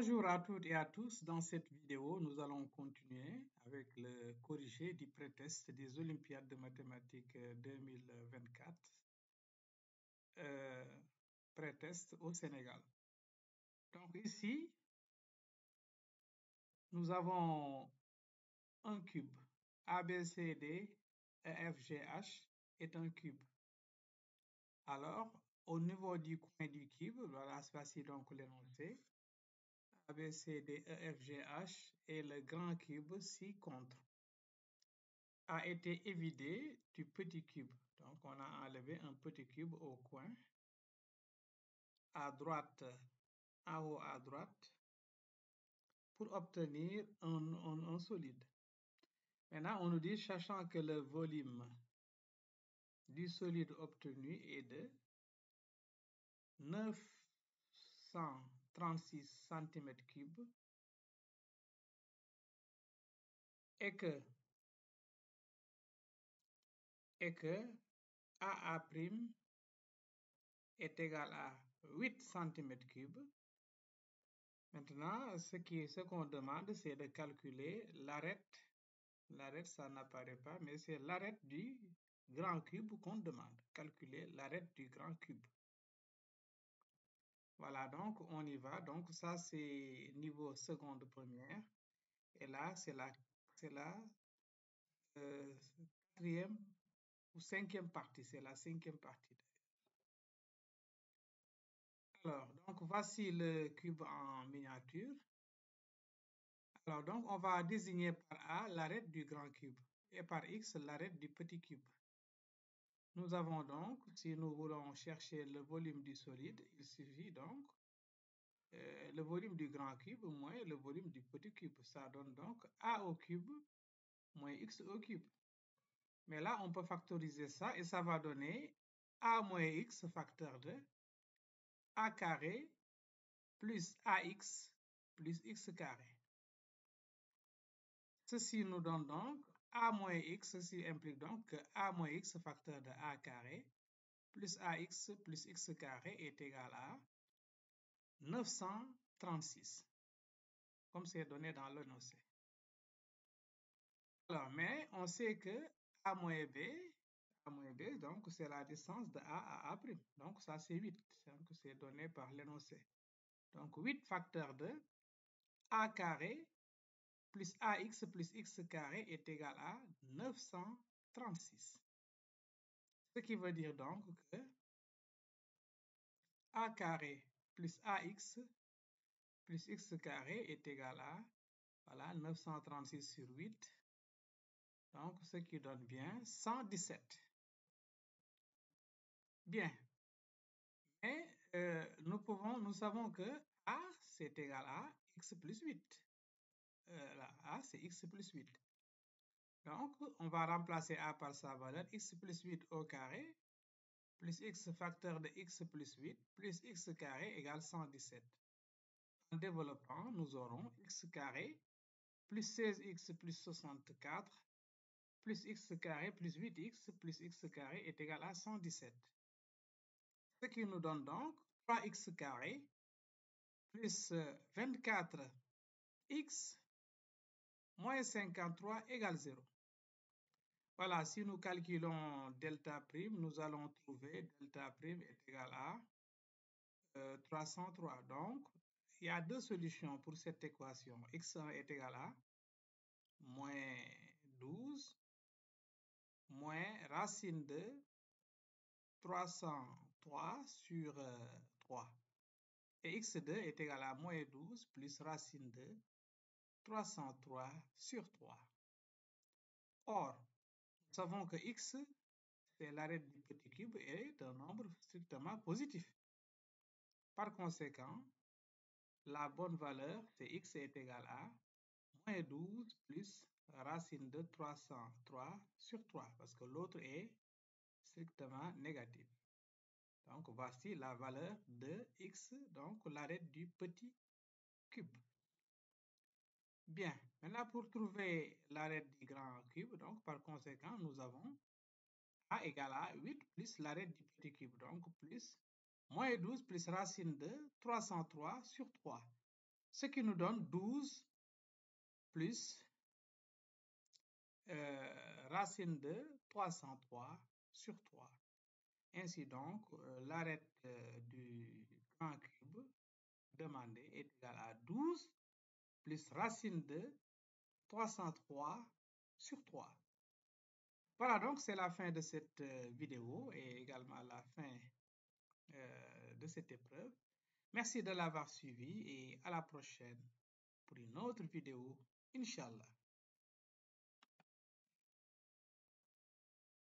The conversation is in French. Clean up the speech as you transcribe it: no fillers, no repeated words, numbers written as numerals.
Bonjour à toutes et à tous. Dans cette vidéo, nous allons continuer avec le corrigé du pré-test des Olympiades de mathématiques 2024, pré-test au Sénégal. Donc ici, nous avons un cube. ABCD EFGH est un cube. Alors, au niveau du coin du cube, voilà, voici donc l'énoncé. ABCD EFGH et le grand cube ci-contre a été évidé du petit cube. Donc, on a enlevé un petit cube au coin, à droite, en haut à droite, pour obtenir un solide. Maintenant, on nous dit, sachant que le volume du solide obtenu est de 936 cm3 et que AA' est égal à 8 cm3. Maintenant, ce qu'on demande, c'est de calculer l'arête. L'arête, ça n'apparaît pas, mais c'est l'arête du grand cube qu'on demande. Calculer l'arête du grand cube. Voilà, donc on y va. Donc ça, c'est niveau seconde première. Et là, c'est la quatrième ou cinquième partie. C'est la cinquième partie. Alors, donc voici le cube en miniature. Alors, donc on va désigner par A l'arête du grand cube et par X l'arête du petit cube. Nous avons donc, si nous voulons chercher le volume du solide, il suffit donc le volume du grand cube moins le volume du petit cube. Ça donne donc A au cube moins X au cube. Mais là, on peut factoriser ça et ça va donner A moins X facteur de A carré plus AX plus X carré. Ceci nous donne donc A moins X, ceci implique donc que A moins X facteur de A carré plus AX plus X carré est égal à 936, comme c'est donné dans l'énoncé. Alors, mais on sait que A moins B, donc c'est la distance de A à A'. Donc ça c'est 8, donc c'est donné par l'énoncé. Donc 8 facteur de A carré plus AX plus X carré est égal à 936. Ce qui veut dire donc que A carré plus AX plus X carré est égal à, voilà, 936 sur 8. Donc, ce qui donne bien 117. Bien. Mais nous savons que A, c'est égal à X plus 8. Là, A, c'est X plus 8. Donc, on va remplacer A par sa valeur, X plus 8 au carré, plus X facteur de X plus 8, plus X carré égale 117. En développant, nous aurons X carré plus 16X plus 64, plus X carré plus 8X plus X carré est égal à 117. Ce qui nous donne donc 3X carré plus 24X moins 53 égale 0. Voilà, si nous calculons delta prime, nous allons trouver delta prime est égal à 303. Donc, il y a deux solutions pour cette équation. X1 est égal à moins 12 moins racine de 303 sur 3. Et x2 est égal à moins 12 plus racine de 303 sur 3. Or, nous savons que x, c'est l'arête du petit cube et est un nombre strictement positif. Par conséquent, la bonne valeur, c'est x est égal à moins 12 plus racine de 303 sur 3, parce que l'autre est strictement négatif. Donc, voici la valeur de x, donc l'arête du petit cube. Bien, maintenant pour trouver l'arête du grand cube, donc par conséquent, nous avons A égale à 8 plus l'arête du petit cube, donc plus moins 12 plus racine de 303 sur 3. ce qui nous donne 12 plus racine de 303 sur 3. Ainsi donc, l'arête du grand cube demandé est égal à 12 plus racine de 303 sur 3. Voilà, donc c'est la fin de cette vidéo et également la fin de cette épreuve. Merci de l'avoir suivi et à la prochaine pour une autre vidéo, Inch'Allah.